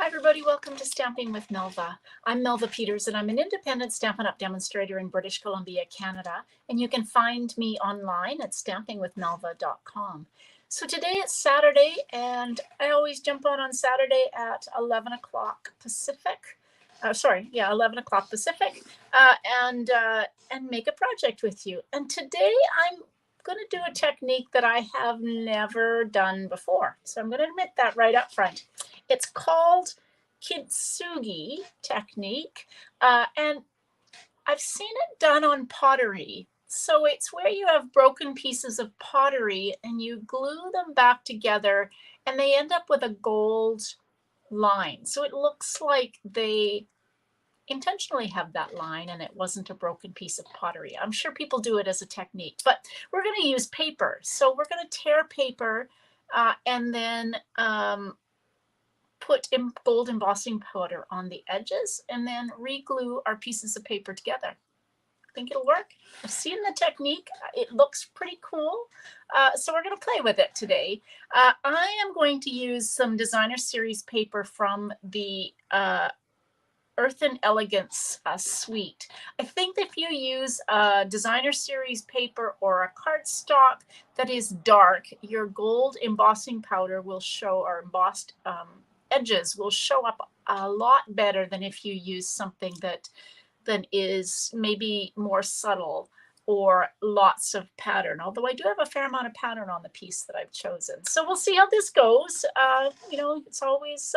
Hi everybody, welcome to Stamping with Melva. I'm Melva Peters and I'm an independent Stampin' Up! Demonstrator in British Columbia, Canada, and you can find me online at stampingwithmelva.com. So today it's Saturday and I always jump on Saturday at 11 o'clock Pacific. 11 o'clock Pacific, and make a project with you. And today I'm going to do a technique that I have never done before. So I'm going to admit that right up front. It's called Kintsugi technique, and I've seen it done on pottery. So it's where you have broken pieces of pottery and you glue them back together and they end up with a gold line. So it looks like they intentionally have that line and it wasn't a broken piece of pottery. I'm sure people do it as a technique, but we're going to use paper. So we're going to tear paper and then put gold embossing powder on the edges and then re-glue our pieces of paper together. Think it'll work? I've seen the technique. It looks pretty cool. So we're going to play with it today. I am going to use some Designer Series paper from the Earth and Elegance suite. I think if you use a Designer Series paper or a cardstock that is dark, your gold embossing powder will show, or embossed edges will show up a lot better than if you use something that is maybe more subtle or lots of pattern, although I do have a fair amount of pattern on the piece that I've chosen. So we'll see how this goes. You know, it's always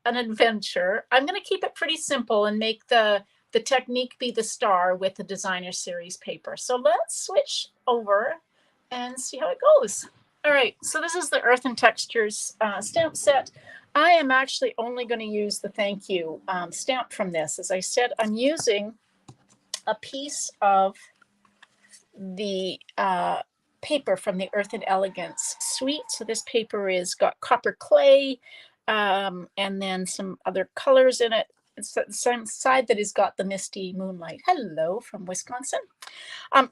an adventure. I'm going to keep it pretty simple and make the technique be the star with the Designer Series paper. So let's switch over and see how it goes. All right, so this is the Earth and Textures stamp set. I am actually only going to use the thank you stamp from this. As I said, I'm using a piece of the paper from the Earth and Elegance suite. So this paper is got copper clay and then some other colors in it. It's the same side that has got the misty moonlight. Hello from Wisconsin.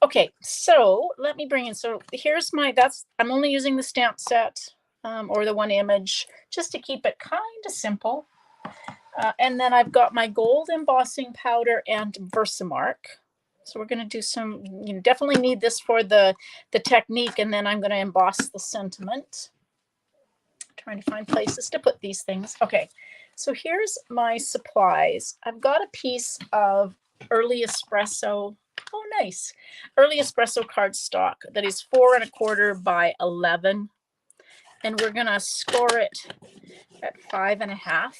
Okay, so let me bring in. So here's I'm only using the stamp set or the one image just to keep it kind of simple. And then I've got my gold embossing powder and Versamark. So we're going to do some, you definitely need this for the technique, and then I'm going to emboss the sentiment. Trying to find places to put these things. Okay, so here's my supplies. I've got a piece of early espresso. Oh, nice. Early espresso cardstock that is 4 1/4 by 11. And we're going to score it at 5 1/2.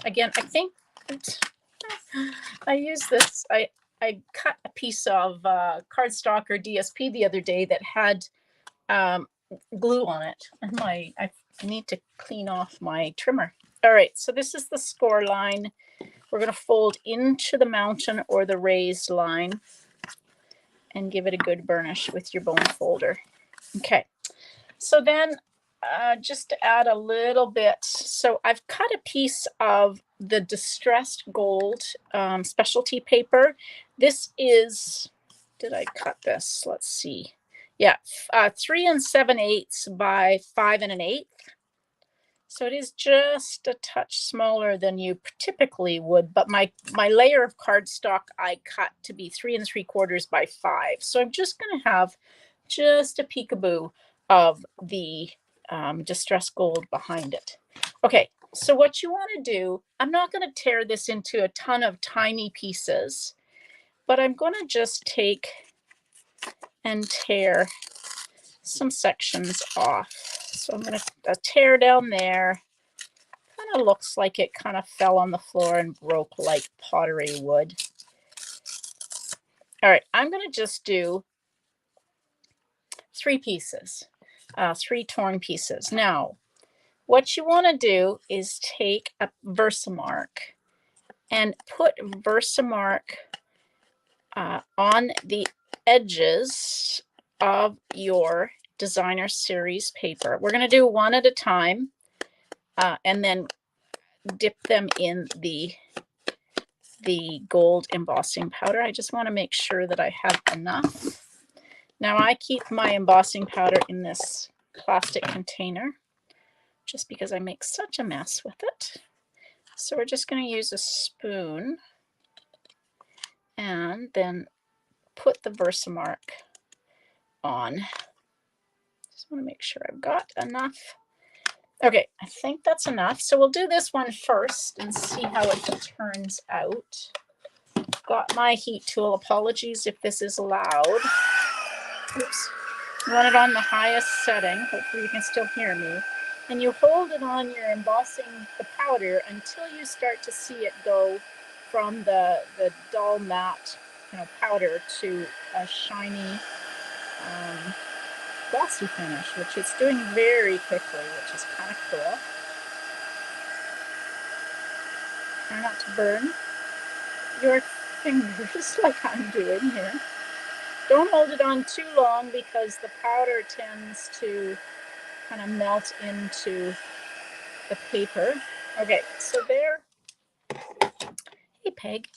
Again, I think I use this. I cut a piece of cardstock or DSP the other day that had glue on it, and I need to clean off my trimmer. All right, so this is the score line. We're going to fold into the mountain or the raised line and give it a good burnish with your bone folder. Okay, so then just to add a little bit, so I've cut a piece of the distressed gold specialty paper. This is, did I cut this? Let's see. Yeah, 3 7/8 by 5 1/8. So it is just a touch smaller than you typically would, but my layer of cardstock I cut to be 3 3/4 by 5. So I'm just going to have just a peekaboo of the distressed gold behind it. Okay, so what you want to do, I'm not going to tear this into a ton of tiny pieces, but I'm going to just take and tear some sections off. So I'm going to tear down there. Kind of looks like it kind of fell on the floor and broke like pottery would. All right, I'm going to just do 3 pieces, 3 torn pieces. Now, what you want to do is take a Versamark and put Versamark on the edges of your Designer Series paper. We're going to do one at a time and then dip them in the gold embossing powder. I just want to make sure that I have enough. Now I keep my embossing powder in this plastic container. just because I make such a mess with it. So we're just going to use a spoon and then put the Versamark on. Just want to make sure I've got enough. Okay, I think that's enough. So we'll do this one first and see how it turns out. Got my heat tool. Apologies if this is loud. Oops. Run it on the highest setting. Hopefully you can still hear me. And you hold it on your embossing the powder until you start to see it go from the dull matte powder to a shiny glossy finish, which it's doing very quickly, which is kind of cool. Try not to burn your fingers like I'm doing here. Don't hold it on too long because the powder tends to kind of melt into the paper. Okay, so there, hey Peg,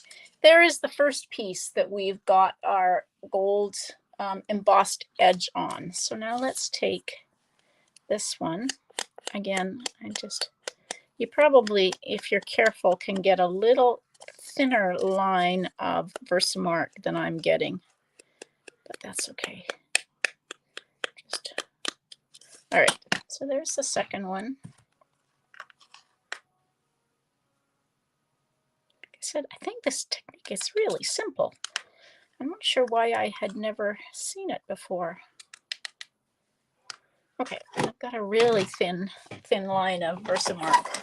there is the first piece that we've got our gold embossed edge on. So now let's take this one. Again, you probably, if you're careful, can get a little thinner line of Versamark than I'm getting, but that's okay. All right, so there's the second one. Like I said, I think this technique is really simple. I'm not sure why I had never seen it before. Okay, I've got a really thin line of Versamark.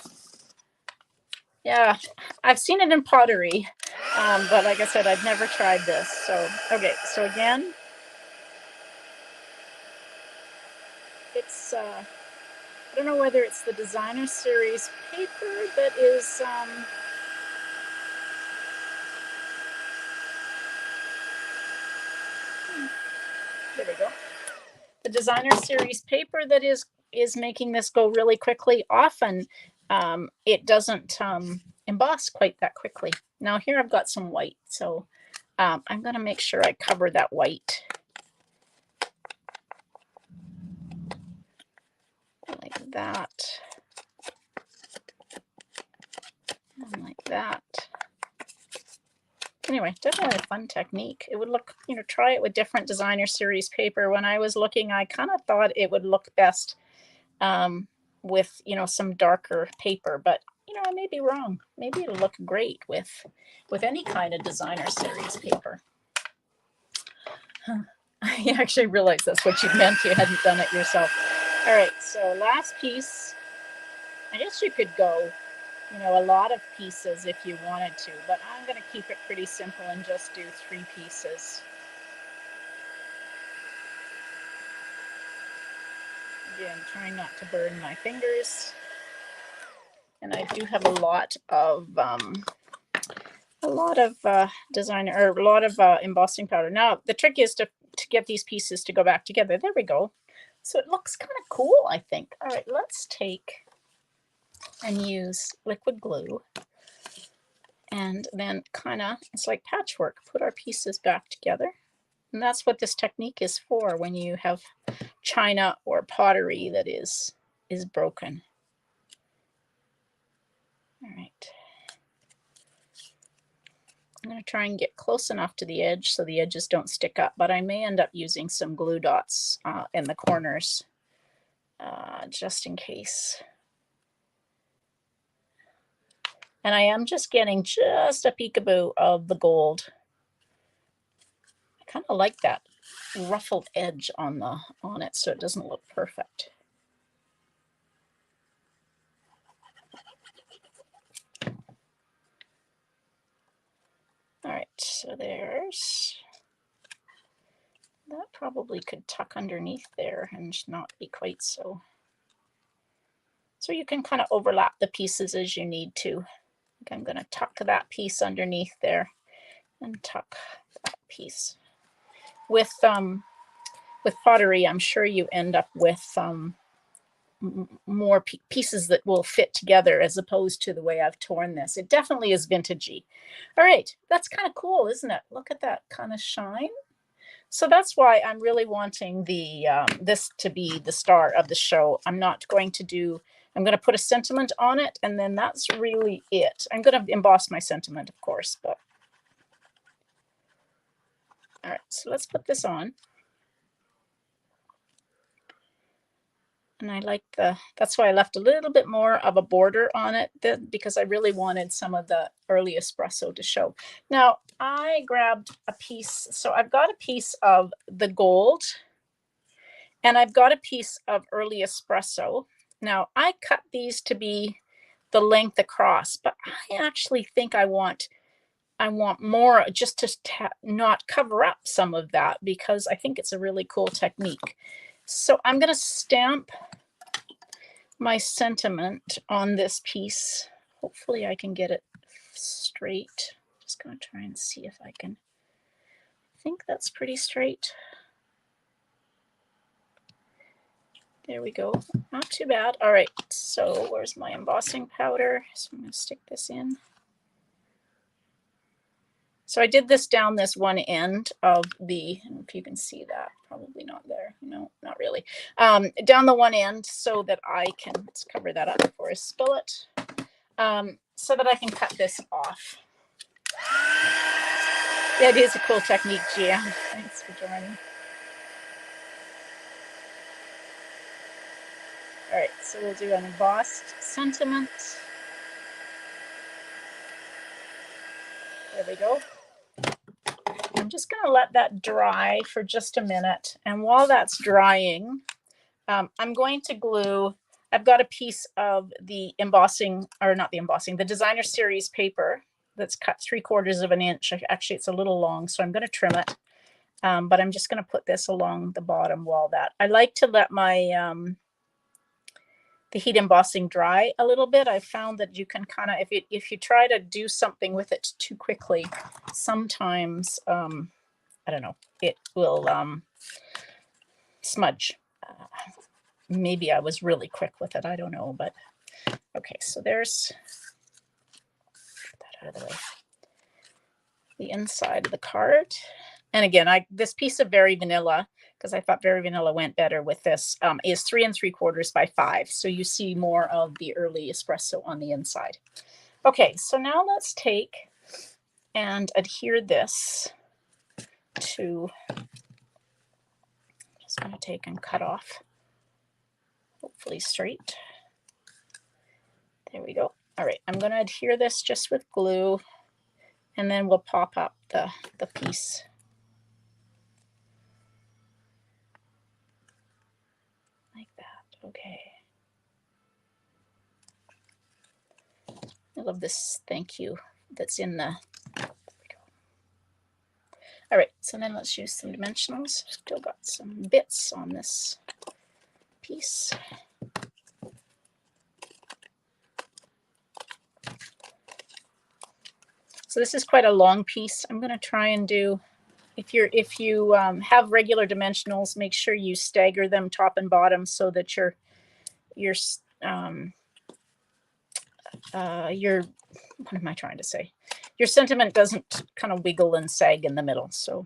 Yeah, I've seen it in pottery, but like I said, I've never tried this. So, okay, so again, it's, I don't know whether it's the designer series paper that is, there we go. The designer series paper that is making this go really quickly. Often it doesn't emboss quite that quickly. Now here I've got some white, so I'm going to make sure I cover that white like that and like that. Anyway, definitely a fun technique. It would look, try it with different designer series paper. When I was looking, I kind of thought it would look best with, some darker paper, but, I may be wrong. Maybe it'll look great with any kind of designer series paper. I actually realized that's what you meant. You hadn't done it yourself. All right, so last piece. I guess you could go a lot of pieces if you wanted to, but I'm going to keep it pretty simple and just do 3 pieces. Again, trying not to burn my fingers. And I do have a lot of embossing powder. Now the trick is to get these pieces to go back together. There we go. So it looks kind of cool, I think. All right, let's take and use liquid glue and then kind of, it's like patchwork, put our pieces back together. And that's what this technique is for when you have china or pottery that is broken. All right. I'm going to try and get close enough to the edge so the edges don't stick up, but I may end up using some glue dots in the corners just in case. And I am just getting just a peekaboo of the gold. I kind of like that ruffled edge on it so it doesn't look perfect. All right, so there's, that probably could tuck underneath there and not be quite so. So you can kind of overlap the pieces as you need to. I'm going to tuck that piece underneath there and tuck that piece. With pottery, I'm sure you end up with more pieces that will fit together as opposed to the way I've torn this. It definitely is vintagey. All right, that's kind of cool, isn't it? Look at that kind of shine. So that's why I'm really wanting the this to be the star of the show. I'm not going to do I'm going to put a sentiment on it, and then that's really it. I'm going to emboss my sentiment, of course, but all right, so let's put this on. And I like that's why I left a little bit more of a border on it, because I really wanted some of the early espresso to show. Now I grabbed a piece. So I've got a piece of the gold and I've got a piece of early espresso. Now I cut these to be the length across, but I actually think I want more, just to not cover up some of that, because I think it's a really cool technique. So I'm going to stamp my sentiment on this piece. Hopefully I can get it straight. Just going to try and see if I can. I think that's pretty straight. There we go. Not too bad. All right, so where's my embossing powder? So I'm going to stick this in. So I did this down this one end of the, if you can see that, probably not there. No, not really. Down the one end so that I can, let's cover that up before I spill it, so that I can cut this off. That is a cool technique, Gia. Thanks for joining. All right, so we'll do an embossed sentiment. There we go. I'm just going to let that dry for just a minute. And while that's drying, I'm going to glue. I've got a piece of the embossing, or not the embossing, the designer series paper that's cut 3/4 of an inch. Actually, it's a little long, so I'm going to trim it. But I'm just going to put this along the bottom while that. I like to let my the heat embossing dry a little bit. I found that you can kind of, if you try to do something with it too quickly, sometimes I don't know, it will smudge. Maybe I was really quick with it. I don't know, but okay. So there's that out of the way. The inside of the card. And again, this piece of Very Vanilla, because I thought Very Vanilla went better with this, is 3 3/4 by 5. So you see more of the early espresso on the inside. Okay, so now let's take and adhere this to, I'm just going to take and cut off, hopefully straight. There we go. All right, I'm going to adhere this just with glue, and then we'll pop up the piece. Like that. Okay. I love this thank you that's in the, there we go. All right, so then let's use some dimensionals. Still got some bits on this piece. So this is quite a long piece. I'm going to try and do, if you have regular dimensionals, make sure you stagger them top and bottom so that your what am I trying to say? Your sentiment doesn't kind of wiggle and sag in the middle. So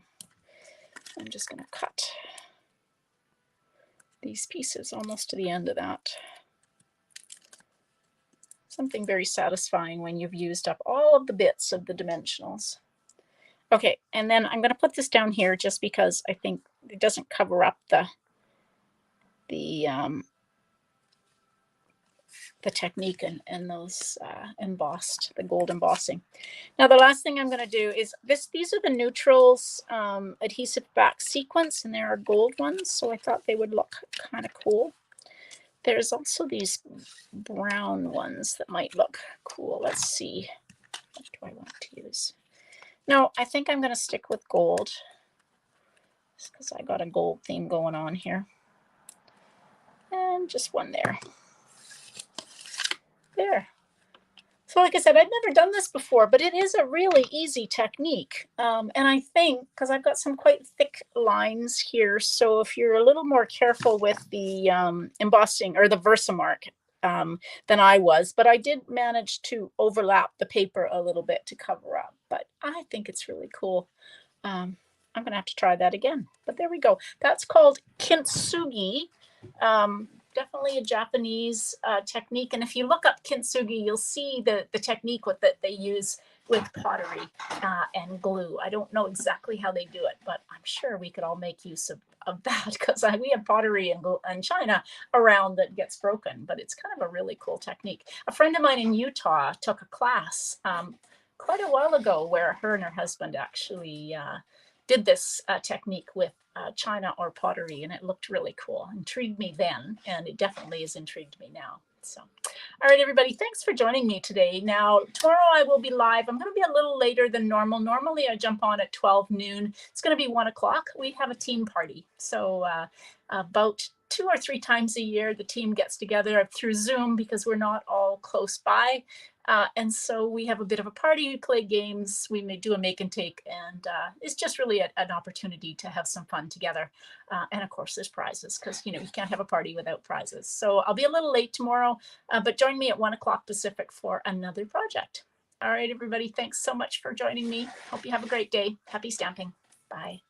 I'm just going to cut these pieces almost to the end of that. Something very satisfying when you've used up all of the bits of the dimensionals. Okay, and then I'm going to put this down here just because I think it doesn't cover up the technique and those embossed, the gold embossing. Now the last thing I'm going to do is these are the neutrals adhesive back sequence, and there are gold ones, so I thought they would look kind of cool. There's also these brown ones that might look cool. Let's see, what do I want to use? No, I think I'm going to stick with gold because I got a gold theme going on here. And just one there. There. So like I said, I've never done this before, but it is a really easy technique. And I think, because I've got some quite thick lines here, so if you're a little more careful with the embossing or the Versamark than I was, but I did manage to overlap the paper a little bit to cover up. But I think it's really cool. I'm going to have to try that again. But there we go. That's called Kintsugi. definitely a Japanese technique. And if you look up Kintsugi, you'll see the technique that they use with pottery and glue. I don't know exactly how they do it, but I'm sure we could all make use of that, because we have pottery in China around that gets broken, but it's kind of a really cool technique. A friend of mine in Utah took a class quite a while ago where her and her husband actually did this technique with china or pottery, and it looked really cool. Intrigued me then, and it definitely has intrigued me now. So, all right, everybody, thanks for joining me today. Now, tomorrow I will be live. I'm going to be a little later than normal. Normally I jump on at 12 noon. It's going to be 1 o'clock. We have a team party. So about 2 or 3 times a year, the team gets together through Zoom because we're not all close by. And so we have a bit of a party, we play games, we may do a make and take, and it's just really an opportunity to have some fun together. And of course, there's prizes, because you can't have a party without prizes. So I'll be a little late tomorrow, but join me at 1 o'clock Pacific for another project. All right, everybody, thanks so much for joining me. Hope you have a great day. Happy stamping. Bye.